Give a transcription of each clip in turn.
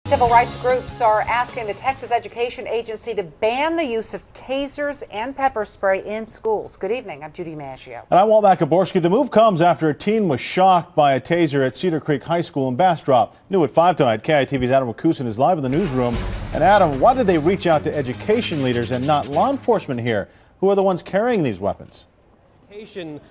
Civil rights groups are asking the Texas Education Agency to ban the use of tasers and pepper spray in schools. Good evening. I'm Judy Maggio. And I'm Walt Macaborski. The move comes after a teen was shocked by a taser at Cedar Creek High School in Bastrop. New at 5 tonight, KITV's Adam Rakusin is live in the newsroom. And Adam, why did they reach out to education leaders and not law enforcement here? Who are the ones carrying these weapons?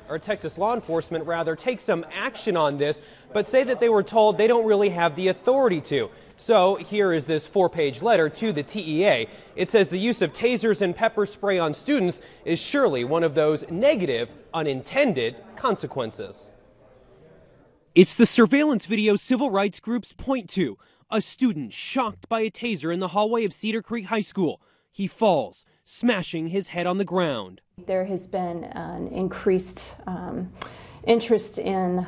Or Texas law enforcement rather take some action on this, but say that they were told they don't really have the authority to. So here is this 4-page letter to the TEA. It says the use of tasers and pepper spray on students is surely one of those negative, unintended consequences. It's the surveillance video civil rights groups point to. A student shocked by a taser in the hallway of Cedar Creek High School. He falls, smashing his head on the ground. There has been an increased interest in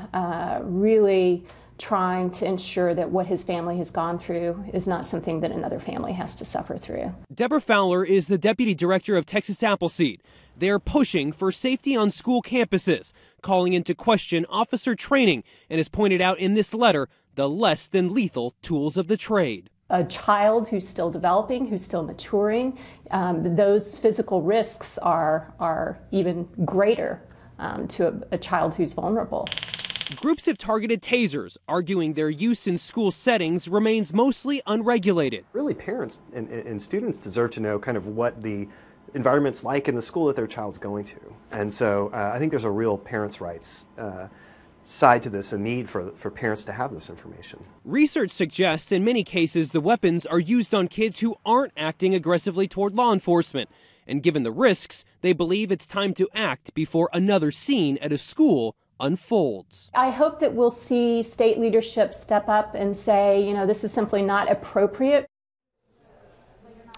really trying to ensure that what his family has gone through is not something that another family has to suffer through. Deborah Fowler is the deputy director of Texas Appleseed. They're pushing for safety on school campuses, calling into question officer training, and as pointed out in this letter, the less than lethal tools of the trade. A child who's still developing, who's still maturing, those physical risks are even greater to a child who's vulnerable. Groups have targeted tasers, arguing their use in school settings remains mostly unregulated. Really, parents and students deserve to know kind of what the environment's like in the school that their child's going to. And so I think there's a real parents' rights side to this, a need for parents to have this information. Research suggests in many cases the weapons are used on kids who aren't acting aggressively toward law enforcement. And given the risks, they believe it's time to act before another scene at a school unfolds. I hope that we'll see state leadership step up and say, you know, this is simply not appropriate.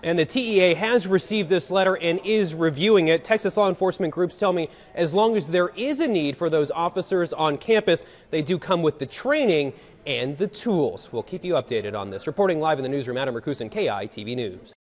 And the TEA has received this letter and is reviewing it. Texas law enforcement groups tell me as long as there is a need for those officers on campus, they do come with the training and the tools. We'll keep you updated on this. Reporting live in the newsroom, Adam Rakusin, KITV News.